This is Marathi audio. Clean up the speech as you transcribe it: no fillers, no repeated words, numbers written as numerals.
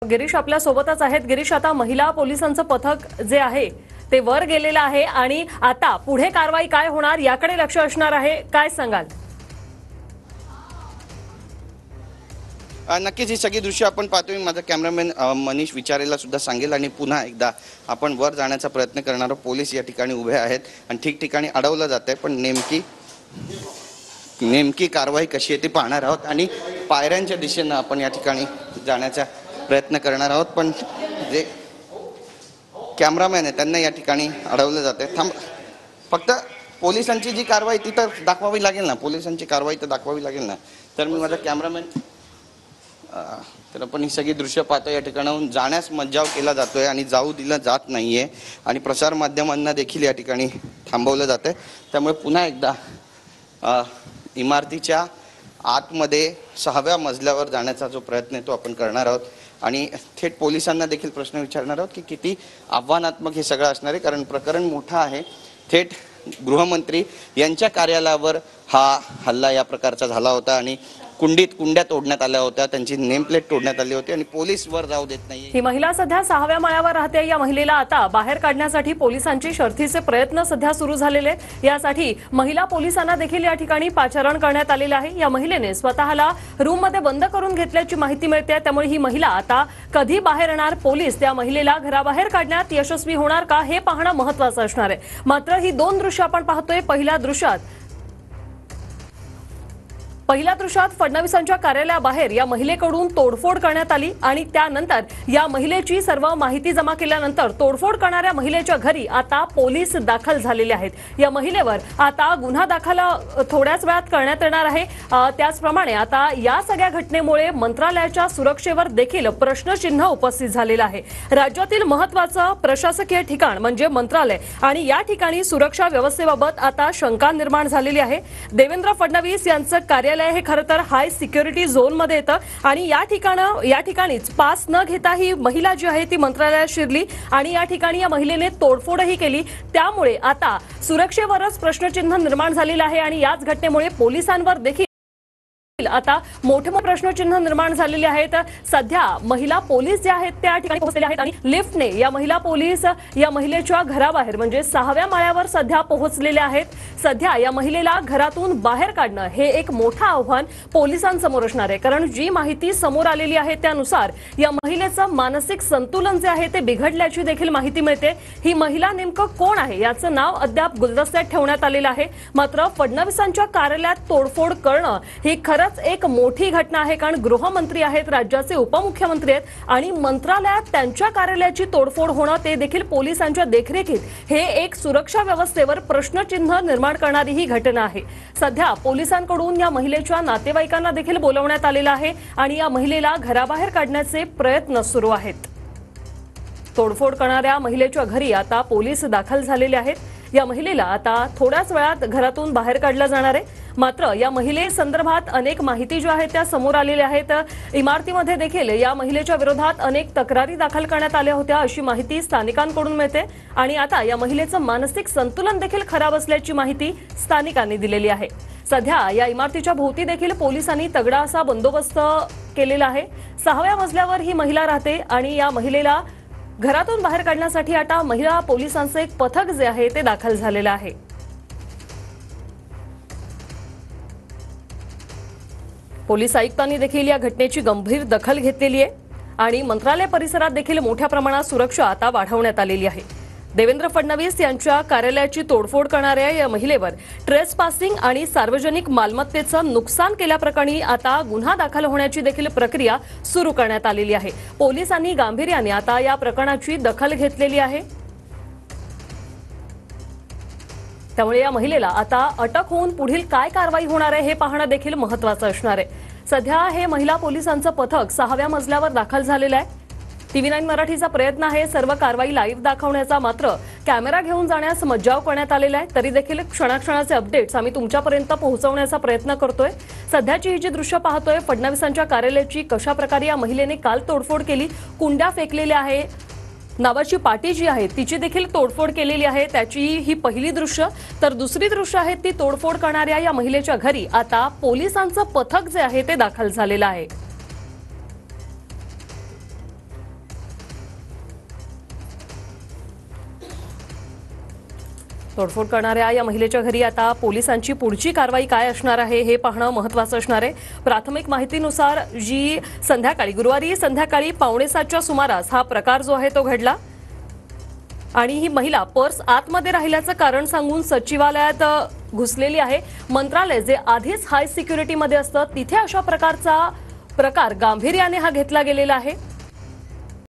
गिरीश आपल्या सोबतच आहेत। गिरीश, आता महिला पोलिसांचं पथक जे आहे ते वर गेलेलं आहे आणि आता पुढे कारवाई काय होणार याकडे लक्ष असणार आहे, काय सांगाल? नक्कीच ही सगळी दृश्य आपण पाहतोय। माझा कॅमेरामॅन मनीष विचारेला सुद्धा सांगेल आणि पुन्हा एकदा आपण वर जाण्याचा प्रयत्न करणार। पोलीस या ठिकाणी उभे आहेत आणि ठिकठिकाणी अडवलं जात आहे, पण नेमकी कारवाई कशी आहे ते पाहणार आहोत आणि पायऱ्यांच्या दिशेने आपण या ठिकाणी जाण्याचा प्रयत्न करणार आहोत। पण जे कॅमेरामॅन आहे त्यांना या ठिकाणी अडवलं जात आहे। फक्त पोलिसांची जी कारवाई ती तर दाखवावी लागेल ना, पोलिसांची कारवाई तर दाखवावी लागेल ना। तर मी माझा कॅमेरामॅन तर आपण ही सगळी दृश्य पाहतो। या ठिकाणाहून जाण्यास मज्जाव केला जातोय आणि जाऊ दिला जात नाहीये आणि प्रसार माध्यमांना देखील या ठिकाणी थांबवलं जातंय। त्यामुळे पुन्हा एकदा इमारतीच्या आतमध्ये 6व्या मजल्यावर जाण्याचा जो प्रयत्न आहे तो आपण करणार आहोत आणि थेट पोलिसांना देखील प्रश्न विचारणार आहोत की किती आव्हानात्मक हे सगळं असणार आहे, कारण प्रकरण मोठं आहे। थेट गृहमंत्री यांच्या कार्यालयावर हा हल्ला या प्रकारचा झाला होता आणि कुंड्या तोडण्यात आल्या होत्या, त्यांची नेम प्लेट तोडण्यात आली होती आणि पोलीस वर जाऊ देत नाही। ही महिला सध्या 6व्या माळ्यावर राहते। या महिलेला आता बाहेर काढण्यासाठी पोलिसांची शर्थीचे प्रयत्न सध्या सुरू झालेले आहेत। यासाठी महिला पोलिसांना देखील या ठिकाणी पाचारण करण्यात आलेले आहे। या महिलेने स्वतःला रूम मध्ये बंद करून घेतल्याची माहिती मिळते, त्यामुळे ही महिला आता कधी बाहेर येणार, पोलीस त्या महिलेला घराबाहेर काढण्यात यशस्वी होणार का हे पाहणं महत्त्वाचं असणार आहे। मात्र ही दोन दृश्य आपण पाहतोय। पहिल्या दृश्यात फडणवीसांच्या कार्यालयाबाहेर या महिलेकडून तोडफोड करण्यात आली आणि त्यानंतर या महिलेची सर्व माहिती जमा केल्यानंतर तोडफोड करणाऱ्या महिलेच्या घरी आता पोलीस दाखल झालेले आहेत। या महिलेवर आता गुन्हा दाखल थोड्याच वेळात करण्यात येणार आहे। त्याचप्रमाणे आता या सगळ्या घटनेमुळे मंत्रालयाच्या सुरक्षेवर देखील प्रश्नचिन्ह उपस्थित झालेलं आहे। राज्यातील महत्त्वाचं प्रशासकीय ठिकाण म्हणजे मंत्रालय आणि या ठिकाणी सुरक्षा व्यवस्थेबाबत आता शंका निर्माण झालेली आहे। देवेंद्र फडणवीस यांचं कार्यालय हे खरं तर हाय सिक्युरिटी झोन मध्ये येतं आणि या ठिकाणीच पास न घेता ही महिला जी आहे ती मंत्रालयात शिरली आणि या ठिकाणी या महिलेने तोडफोडही केली। त्यामुळे आता सुरक्षेवरच प्रश्नचिन्ह निर्माण झालेलं आहे आणि याच घटनेमुळे पोलिसांवर देखील आता मोठे प्रश्नचिन्ह निर्माण झालेले आहेत। सध्या महिला पोलीस जे आहेत त्या ठिकाणी पोहोचलेले आहेत आणि लिफ्टने या महिला पोलीस या महिलेच्या घराबाहेर म्हणजे 6व्या माळ्यावर सध्या पोहोचलेले आहेत। सध्या या महिलेला घरातून बाहेर काढणं हे एक मोठं आव्हान पोलिसांसमोर असणार आहे, कारण जी माहिती समोर आलेली आहे त्यानुसार या महिलेचं मानसिक संतुलन जे आहे ते बिघडल्याची देखील माहिती मिळते। ही महिला नेमकं कोण आहे याचं नाव अद्याप गुलदस्त्यात ठेवण्यात आलेलं आहे। मात्र फडणवीसांच्या कार्यालयात तोडफोड करणं ही खरंच एक मोठी घटना आहे, कारण गृहमंत्री आहेत, राज्याचे उपमुख्यमंत्री आहेत आणि मंत्रालयात त्यांच्या कार्यालयाची तोडफोड होणं ते देखील पोलिसांच्या देखरेखीत हे एक सुरक्षा व्यवस्थेवर प्रश्नचिन्ह निर्माण करणारी ही घटना आहे। सध्या पोलिसांकडून या महिलेच्या नातेवाईकांना देखील बोलवण्यात आलेलं आहे आणि या महिलेला घराबाहेर काढण्याचे प्रयत्न सुरू आहेत। तोडफोड करणाऱ्या महिलेच्या घरी आता पोलीस दाखल झालेले आहेत। या महिलेला आता थोड्याच वेळात घरातून बाहेर काढलं जाणार आहे। मात्र या महिलेसंदर्भात अनेक माहिती ज्या आहेत त्या समोर आलेल्या आहेत। इमारतीमध्ये देखील या महिलेच्या विरोधात अनेक तक्रारी दाखल करण्यात आल्या होत्या अशी माहिती स्थानिकांकडून मिळते आणि आता या महिलेचं मानसिक संतुलन देखील खराब असल्याची माहिती स्थानिकांनी दिलेली आहे। सध्या या इमारतीच्या भोवती देखील पोलिसांनी तगडा असा बंदोबस्त केलेला आहे। 6व्या मजल्यावर ही महिला राहते आणि या महिलेला घरातून बाहेर काढण्यासाठी आता महिला पोलिसांचं एक पथक जे आहे ते दाखल झालेलं आहे। पोलीस आयुक्तांनी देखील या घटनेची गंभीर दखल घेतलेली आहे आणि मंत्रालय परिसरात देखील मोठ्या प्रमाणात सुरक्षा आता वाढवण्यात आलेली आहे। देवेंद्र फडणवीस यांच्या कार्यालयाची तोडफोड करणाऱ्या या महिलेवर ट्रेसपासिंग आणि सार्वजनिक मालमत्तेचं नुकसान केल्याप्रकरणी आता गुन्हा दाखल होण्याची देखील प्रक्रिया सुरू करण्यात आलेली आहे। पोलिसांनी गांभीर्याने आता या प्रकरणाची दखल घेतलेली आहे, त्यामुळे या महिलेला आता अटक होऊन पुढील काय कारवाई होणार आहे हे पाहणं देखील महत्त्वाचं असणार आहे। सध्या हे महिला पोलिसांचं पथक 6व्या मजल्यावर दाखल झालेलं आहे। TV9 मराठीचा प्रयत्न आहे सर्व कारवाई लाईव्ह दाखवण्याचा, मात्र कॅमेरा घेऊन जाण्यास मज्जाव करण्यात आलेला आहे। तरी देखील क्षणाक्षणाचे अपडेट्स आम्ही तुमच्यापर्यंत पोहोचवण्याचा प्रयत्न करतोय। सध्याची ही जी दृश्य पाहतोय फडणवीसांच्या कार्यालयाची, कशा प्रकारे या महिलेने काल तोडफोड केली, कुंड्या फेकलेल्या आहे, नावाची पाटी जी आहे तिची देखील तोडफोड केलेली आहे, त्याची ही पहिली दृश्य। तर दुसरी दृश्य आहे ती तोडफोड करणाऱ्या या महिलेच्या घरी आता पोलिसांचं पथक जे आहे ते दाखल झालेलं आहे। तोडफोड करणाऱ्या या महिलेच्या घरी आता पोलिसांची पुढची कारवाई काय असणार आहे हे पाहणं महत्त्वाचं असणार आहे. प्राथमिक माहितीनुसार गुरुवारी संध्याकाळी 6:45च्या सुमारास हा प्रकार जो आहे तो घडला आणि ही महिला पर्स आतमध्ये राहिल्याचं कारण सांगून सचिवालयात घुसलेली आहे. मंत्रालय जे आधीच हाय सिक्युरिटीमध्ये असतं तिथे अशा प्रकारचा प्रकार गांभीर्याने हा घेतला गेलेला आहे.